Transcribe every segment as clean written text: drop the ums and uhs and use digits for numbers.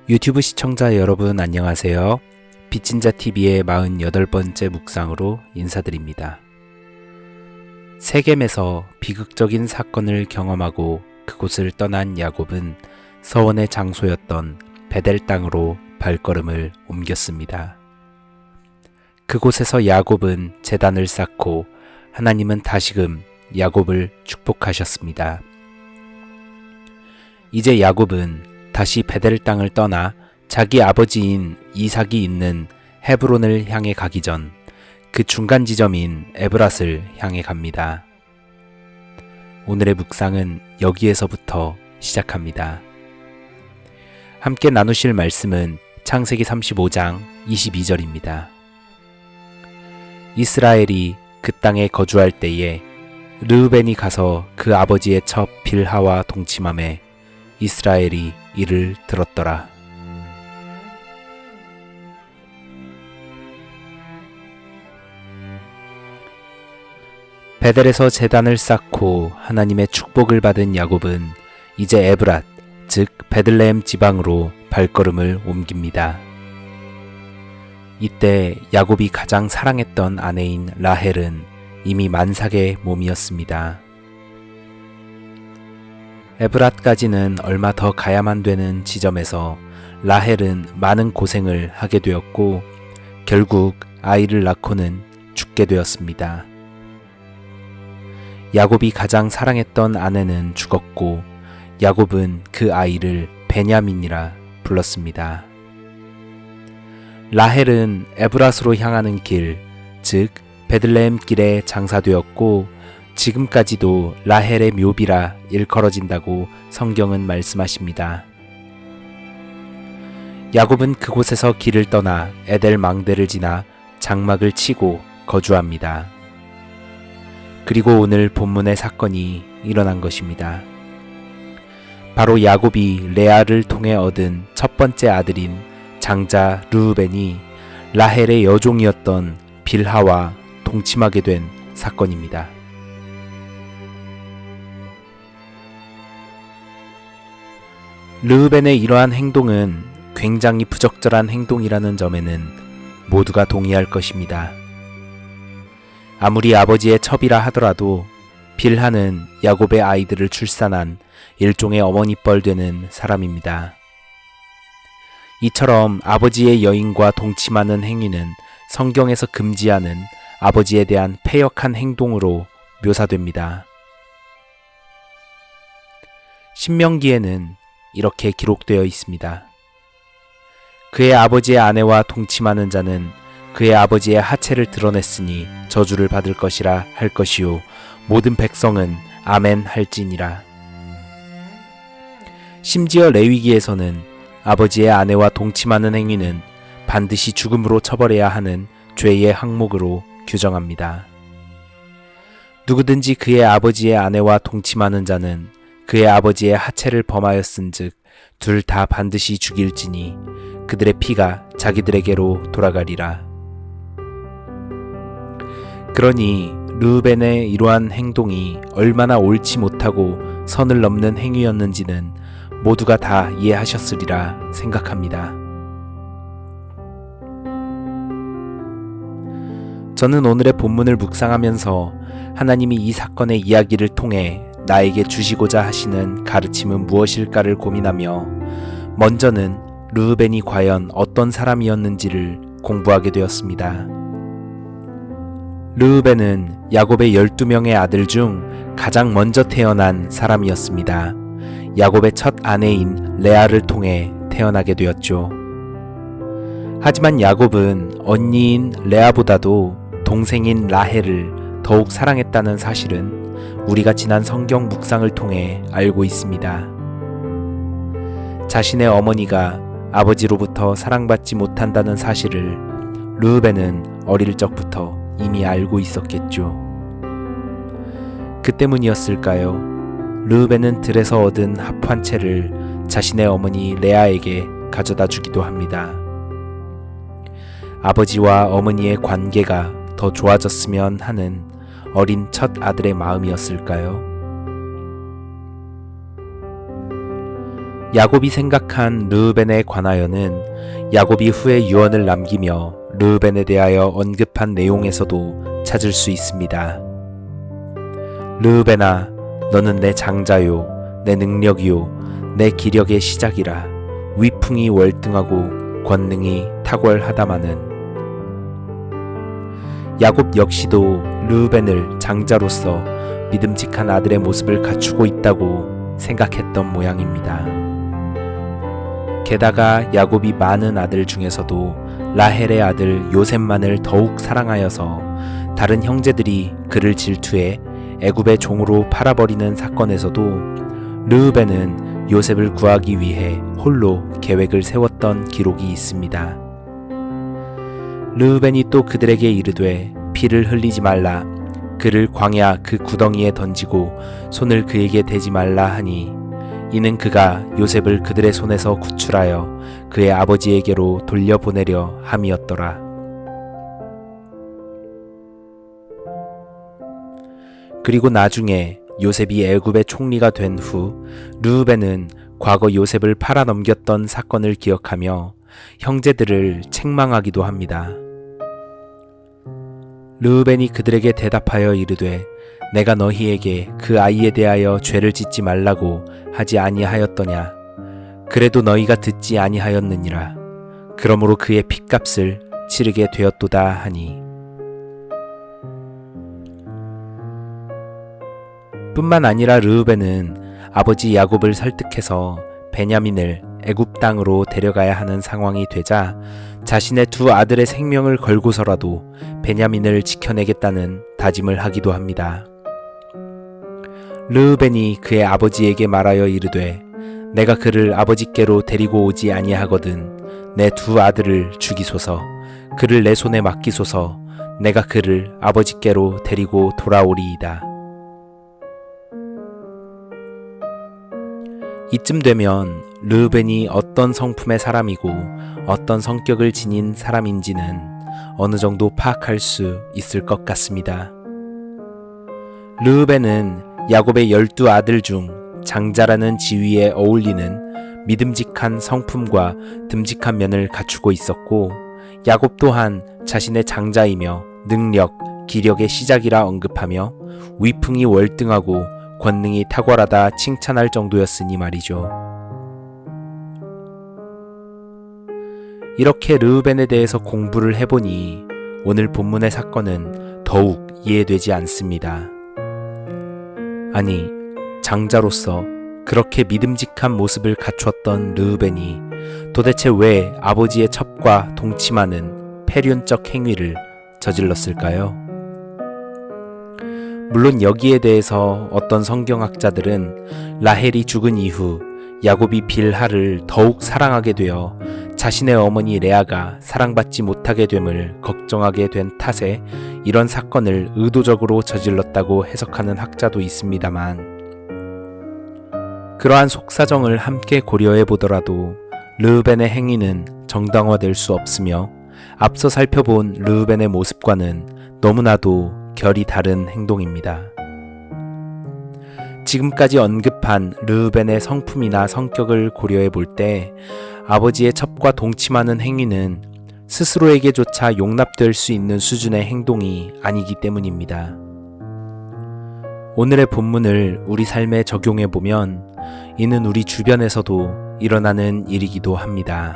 유튜브 시청자 여러분 안녕하세요. 빚진자TV의 48번째 묵상으로 인사드립니다. 세겜에서 비극적인 사건을 경험하고 그곳을 떠난 야곱은 서원의 장소였던 베델 땅으로 발걸음을 옮겼습니다. 그곳에서 야곱은 제단을 쌓고 하나님은 다시금 야곱을 축복하셨습니다. 이제 야곱은 다시 베델 땅을 떠나 자기 아버지인 이삭이 있는 헤브론을 향해 가기 전 그 중간 지점인 에브랏을 향해 갑니다. 오늘의 묵상은 여기에서부터 시작합니다. 함께 나누실 말씀은 창세기 35장 22절입니다. 이스라엘이 그 땅에 거주할 때에 르우벤이 가서 그 아버지의 첩 빌하와 동침하매 이스라엘이 이를 들었더라. 베델에서 제단을 쌓고 하나님의 축복을 받은 야곱은 이제 에브랏, 즉 베들레헴 지방으로 발걸음을 옮깁니다. 이때 야곱이 가장 사랑했던 아내인 라헬은 이미 만삭의 몸이었습니다. 에브랏까지는 얼마 더 가야만 되는 지점에서 라헬은 많은 고생을 하게 되었고 결국 아이를 낳고는 죽게 되었습니다. 야곱이 가장 사랑했던 아내는 죽었고 야곱은 그 아이를 베냐민이라 불렀습니다. 라헬은 에브랏으로 향하는 길, 즉 베들레헴 길에 장사되었고 지금까지도 라헬의 묘비라 일컬어진다고 성경은 말씀하십니다. 야곱은 그곳에서 길을 떠나 에델 망대를 지나 장막을 치고 거주합니다. 그리고 오늘 본문의 사건이 일어난 것입니다. 바로 야곱이 레아를 통해 얻은 첫 번째 아들인 장자 르우벤이 라헬의 여종이었던 빌하와 동침하게 된 사건입니다. 르우벤의 이러한 행동은 굉장히 부적절한 행동이라는 점에는 모두가 동의할 것입니다. 아무리 아버지의 첩이라 하더라도 빌하는 야곱의 아이들을 출산한 일종의 어머니뻘 되는 사람입니다. 이처럼 아버지의 여인과 동침하는 행위는 성경에서 금지하는 아버지에 대한 패역한 행동으로 묘사됩니다. 신명기에는 이렇게 기록되어 있습니다. 그의 아버지의 아내와 동침하는 자는 그의 아버지의 하체를 드러냈으니 저주를 받을 것이라 할 것이요 모든 백성은 아멘 할지니라. 심지어 레위기에서는 아버지의 아내와 동침하는 행위는 반드시 죽음으로 처벌해야 하는 죄의 항목으로 규정합니다. 누구든지 그의 아버지의 아내와 동침하는 자는 그의 아버지의 하체를 범하였은즉 둘 다 반드시 죽일지니 그들의 피가 자기들에게로 돌아가리라. 그러니 르우벤의 이러한 행동이 얼마나 옳지 못하고 선을 넘는 행위였는지는 모두가 다 이해하셨으리라 생각합니다. 저는 오늘의 본문을 묵상하면서 하나님이 이 사건의 이야기를 통해 나에게 주시고자 하시는 가르침은 무엇일까를 고민하며 먼저는 르우벤이 과연 어떤 사람이었는지를 공부하게 되었습니다. 르우벤은 야곱의 12명의 아들 중 가장 먼저 태어난 사람이었습니다. 야곱의 첫 아내인 레아를 통해 태어나게 되었죠. 하지만 야곱은 언니인 레아보다도 동생인 라헬을 더욱 사랑했다는 사실은 우리가 지난 성경 묵상을 통해 알고 있습니다. 자신의 어머니가 아버지로부터 사랑받지 못한다는 사실을 르우벤은 어릴 적부터 이미 알고 있었겠죠. 그 때문이었을까요? 르우벤은 들에서 얻은 합 한 채를 자신의 어머니 레아에게 가져다 주기도 합니다. 아버지와 어머니의 관계가 더 좋아졌으면 하는 어린 첫 아들의 마음이었을까요? 야곱이 생각한 르우벤에 관하여는 야곱이 후에 유언을 남기며 르우벤에 대하여 언급한 내용에서도 찾을 수 있습니다. 르우벤아, 너는 내 장자요, 내 능력이요, 내 기력의 시작이라. 위풍이 월등하고 권능이 탁월하다마는. 야곱 역시도 르우벤을 장자로서 믿음직한 아들의 모습을 갖추고 있다고 생각했던 모양입니다. 게다가 야곱이 많은 아들 중에서도 라헬의 아들 요셉만을 더욱 사랑하여서 다른 형제들이 그를 질투해 애굽의 종으로 팔아버리는 사건에서도 르우벤은 요셉을 구하기 위해 홀로 계획을 세웠던 기록이 있습니다. 르우벤이 또 그들에게 이르되 피를 흘리지 말라. 그를 광야 그 구덩이에 던지고 손을 그에게 대지 말라 하니, 이는 그가 요셉을 그들의 손에서 구출하여 그의 아버지에게로 돌려보내려 함이었더라. 그리고 나중에 요셉이 애굽의 총리가 된 후 르우벤은 과거 요셉을 팔아넘겼던 사건을 기억하며 형제들을 책망하기도 합니다. 르우벤이 그들에게 대답하여 이르되 내가 너희에게 그 아이에 대하여 죄를 짓지 말라고 하지 아니하였더냐. 그래도 너희가 듣지 아니하였느니라. 그러므로 그의 핏값을 치르게 되었도다 하니. 뿐만 아니라 르우벤은 아버지 야곱을 설득해서 베냐민을 애굽 땅으로 데려가야 하는 상황이 되자 자신의 두 아들의 생명을 걸고서라도 베냐민을 지켜내겠다는 다짐을 하기도 합니다. 르우벤이 그의 아버지에게 말하여 이르되 내가 그를 아버지께로 데리고 오지 아니하거든 내 두 아들을 죽이소서. 그를 내 손에 맡기소서. 내가 그를 아버지께로 데리고 돌아오리이다. 이쯤 되면 르우벤이 어떤 성품의 사람이고 어떤 성격을 지닌 사람인지는 어느 정도 파악할 수 있을 것 같습니다. 르우벤은 야곱의 12아들 중 장자라는 지위에 어울리는 믿음직한 성품과 듬직한 면을 갖추고 있었고, 야곱 또한 자신의 장자이며 능력, 기력의 시작이라 언급하며 위풍이 월등하고 권능이 탁월하다 칭찬할 정도였으니 말이죠. 이렇게 르우벤에 대해서 공부를 해보니 오늘 본문의 사건은 더욱 이해되지 않습니다. 아니, 장자로서 그렇게 믿음직한 모습을 갖추었던 르우벤이 도대체 왜 아버지의 첩과 동침하는 패륜적 행위를 저질렀을까요? 물론 여기에 대해서 어떤 성경학자들은 라헬이 죽은 이후 야곱이 빌하를 더욱 사랑하게 되어 자신의 어머니 레아가 사랑받지 못하게 됨을 걱정하게 된 탓에 이런 사건을 의도적으로 저질렀다고 해석하는 학자도 있습니다만, 그러한 속사정을 함께 고려해 보더라도 르우벤의 행위는 정당화될 수 없으며 앞서 살펴본 르우벤의 모습과는 너무나도 결이 다른 행동입니다. 지금까지 언급한 르우벤의 성품이나 성격을 고려해 볼 때 아버지의 첩과 동침하는 행위는 스스로에게조차 용납될 수 있는 수준의 행동이 아니기 때문입니다. 오늘의 본문을 우리 삶에 적용해 보면 이는 우리 주변에서도 일어나는 일이기도 합니다.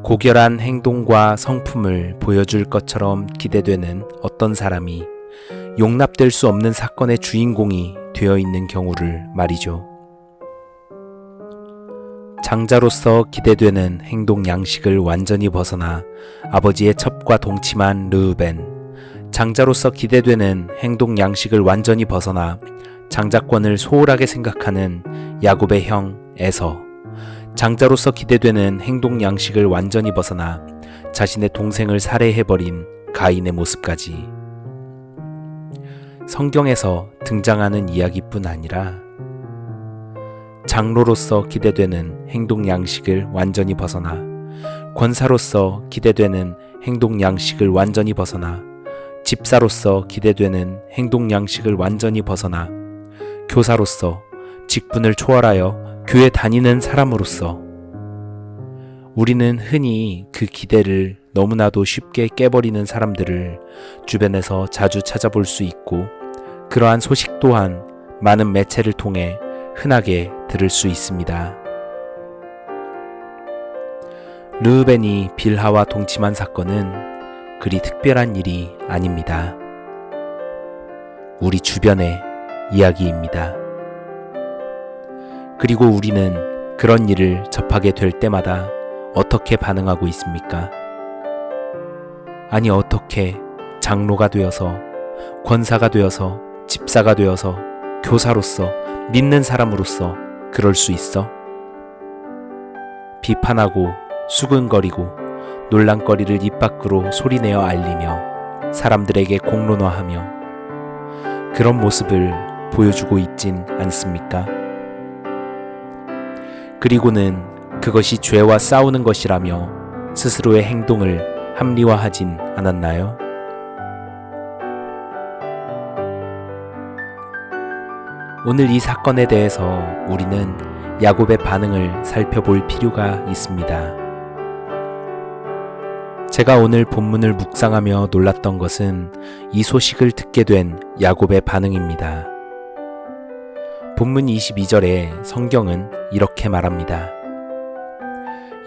고결한 행동과 성품을 보여줄 것처럼 기대되는 어떤 사람이 용납될 수 없는 사건의 주인공이 되어 있는 경우를 말이죠. 장자로서 기대되는 행동 양식을 완전히 벗어나 아버지의 첩과 동침한 르우벤, 장자로서 기대되는 행동 양식을 완전히 벗어나 장자권을 소홀하게 생각하는 야곱의 형 에서, 장자로서 기대되는 행동 양식을 완전히 벗어나 자신의 동생을 살해해버린 가인의 모습까지. 성경에서 등장하는 이야기뿐 아니라 장로로서 기대되는 행동 양식을 완전히 벗어나, 권사로서 기대되는 행동 양식을 완전히 벗어나, 집사로서 기대되는 행동 양식을 완전히 벗어나, 교사로서 직분을 초월하여 교회 다니는 사람으로서 우리는 흔히 그 기대를 너무나도 쉽게 깨버리는 사람들을 주변에서 자주 찾아볼 수 있고, 그러한 소식 또한 많은 매체를 통해 흔하게 들을 수 있습니다. 르우벤이 빌하와 동침한 사건은 그리 특별한 일이 아닙니다. 우리 주변의 이야기입니다. 그리고 우리는 그런 일을 접하게 될 때마다 어떻게 반응하고 있습니까? 아니, 어떻게 장로가 되어서, 권사가 되어서, 집사가 되어서, 교사로서, 믿는 사람으로서 그럴 수 있어? 비판하고 수근거리고 논란거리를 입 밖으로 소리내어 알리며 사람들에게 공론화하며 그런 모습을 보여주고 있진 않습니까? 그리고는 그것이 죄와 싸우는 것이라며 스스로의 행동을 합리화하진 않았나요? 오늘 이 사건에 대해서 우리는 야곱의 반응을 살펴볼 필요가 있습니다. 제가 오늘 본문을 묵상하며 놀랐던 것은 이 소식을 듣게 된 야곱의 반응입니다. 본문 22절에 성경은 이렇게 말합니다.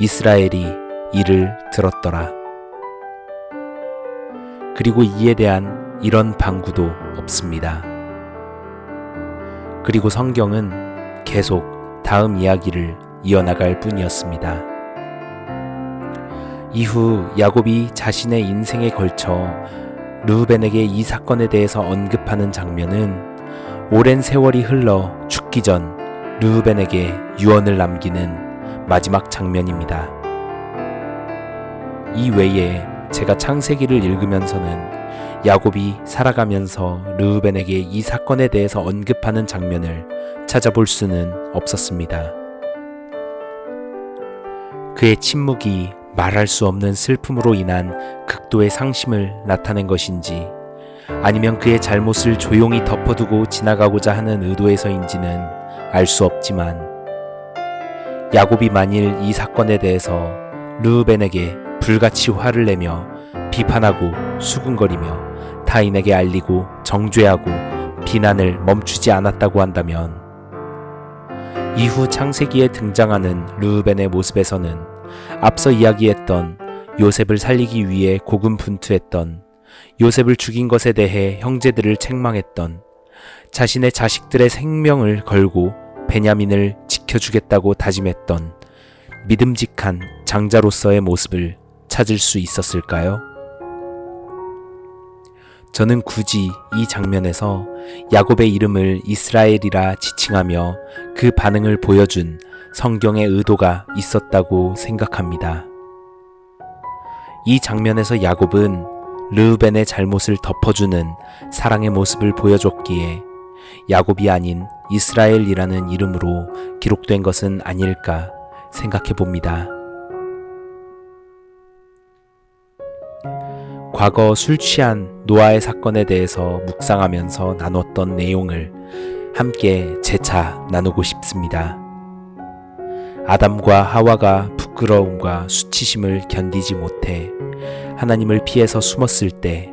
이스라엘이 이를 들었더라. 그리고 이에 대한 이런 방구도 없습니다. 그리고 성경은 계속 다음 이야기를 이어나갈 뿐이었습니다. 이후 야곱이 자신의 인생에 걸쳐 르우벤에게 이 사건에 대해서 언급하는 장면은 오랜 세월이 흘러 죽기 전 르우벤에게 유언을 남기는 마지막 장면입니다. 이 외에 제가 창세기를 읽으면서는 야곱이 살아가면서 르우벤에게 이 사건에 대해서 언급하는 장면을 찾아볼 수는 없었습니다. 그의 침묵이 말할 수 없는 슬픔으로 인한 극도의 상심을 나타낸 것인지, 아니면 그의 잘못을 조용히 덮어두고 지나가고자 하는 의도에서인지는 알 수 없지만, 야곱이 만일 이 사건에 대해서 르우벤에게 불같이 화를 내며 비판하고 수군거리며 타인에게 알리고 정죄하고 비난을 멈추지 않았다고 한다면, 이후 창세기에 등장하는 르우벤의 모습에서는 앞서 이야기했던 요셉을 살리기 위해 고군분투했던, 요셉을 죽인 것에 대해 형제들을 책망했던, 자신의 자식들의 생명을 걸고 베냐민을 지켜주겠다고 다짐했던 믿음직한 장자로서의 모습을 찾을 수 있었을까요? 저는 굳이 이 장면에서 야곱의 이름을 이스라엘이라 지칭하며 그 반응을 보여준 성경의 의도가 있었다고 생각합니다. 이 장면에서 야곱은 르우벤의 잘못을 덮어주는 사랑의 모습을 보여줬기에 야곱이 아닌 이스라엘이라는 이름으로 기록된 것은 아닐까 생각해 봅니다. 과거 술 취한 노아의 사건에 대해서 묵상하면서 나눴던 내용을 함께 재차 나누고 싶습니다. 아담과 하와가 부끄러움과 수치심을 견디지 못해 하나님을 피해서 숨었을 때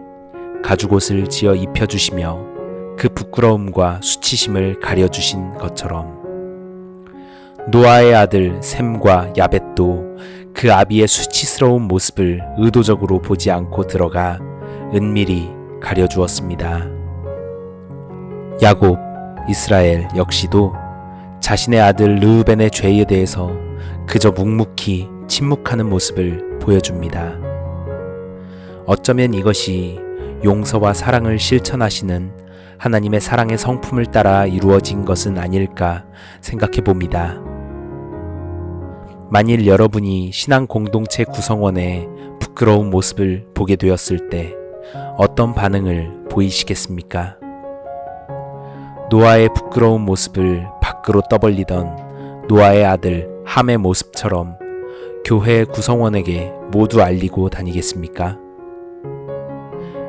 가죽옷을 지어 입혀주시며 그 부끄러움과 수치심을 가려주신 것처럼, 노아의 아들 셈과 야벳도 그 아비의 수치스러운 모습을 의도적으로 보지 않고 들어가 은밀히 가려주었습니다. 야곱, 이스라엘 역시도 자신의 아들 르우벤의 죄에 대해서 그저 묵묵히 침묵하는 모습을 보여줍니다. 어쩌면 이것이 용서와 사랑을 실천하시는 하나님의 사랑의 성품을 따라 이루어진 것은 아닐까 생각해 봅니다. 만일 여러분이 신앙 공동체 구성원의 부끄러운 모습을 보게 되었을 때 어떤 반응을 보이시겠습니까? 노아의 부끄러운 모습을 밖으로 떠벌리던 노아의 아들 함의 모습처럼 교회 구성원에게 모두 알리고 다니겠습니까?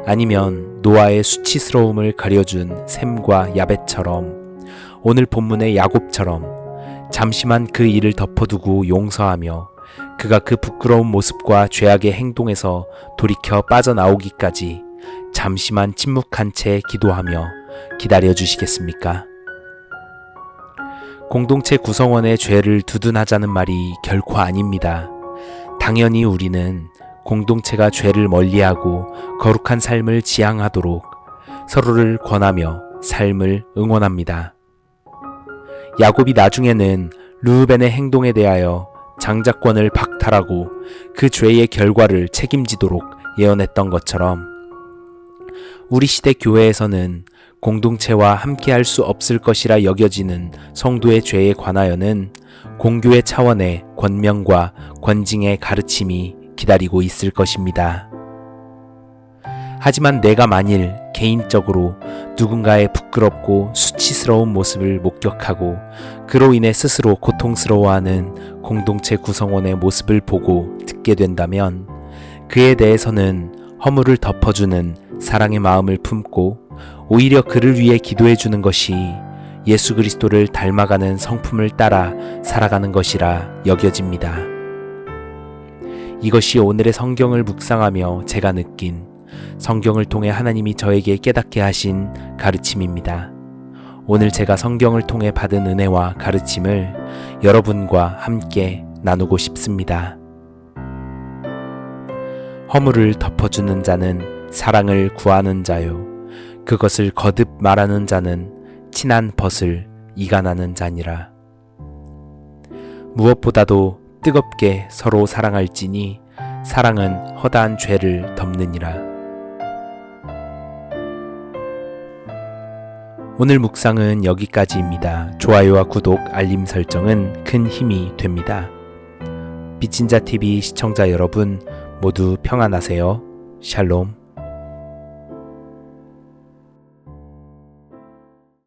아니면 노아의 수치스러움을 가려준 셈과 야벳처럼 오늘 본문의 야곱처럼 잠시만 그 일을 덮어두고 용서하며 그가 그 부끄러운 모습과 죄악의 행동에서 돌이켜 빠져나오기까지 잠시만 침묵한 채 기도하며 기다려 주시겠습니까? 공동체 구성원의 죄를 두둔하자는 말이 결코 아닙니다. 당연히 우리는 공동체가 죄를 멀리하고 거룩한 삶을 지향하도록 서로를 권하며 삶을 응원합니다. 야곱이 나중에는 르우벤의 행동에 대하여 장자권을 박탈하고 그 죄의 결과를 책임지도록 예언했던 것처럼 우리 시대 교회에서는 공동체와 함께할 수 없을 것이라 여겨지는 성도의 죄에 관하여는 공교회 차원의 권면과 권징의 가르침이 기다리고 있을 것입니다. 하지만 내가 만일 개인적으로 누군가의 부끄럽고 수치스러운 모습을 목격하고 그로 인해 스스로 고통스러워하는 공동체 구성원의 모습을 보고 듣게 된다면 그에 대해서는 허물을 덮어주는 사랑의 마음을 품고 오히려 그를 위해 기도해 주는 것이 예수 그리스도를 닮아가는 성품을 따라 살아가는 것이라 여겨집니다. 이것이 오늘의 성경을 묵상하며 제가 느낀 성경을 통해 하나님이 저에게 깨닫게 하신 가르침입니다. 오늘 제가 성경을 통해 받은 은혜와 가르침을 여러분과 함께 나누고 싶습니다. 허물을 덮어주는 자는 사랑을 구하는 자요. 그것을 거듭 말하는 자는 친한 벗을 이간하는 자니라. 무엇보다도 뜨겁게 서로 사랑할지니 사랑은 허다한 죄를 덮느니라. 오늘 묵상은 여기까지입니다. 좋아요와 구독, 알림 설정은 큰 힘이 됩니다. 빛인자TV 시청자 여러분 모두 평안하세요. 샬롬.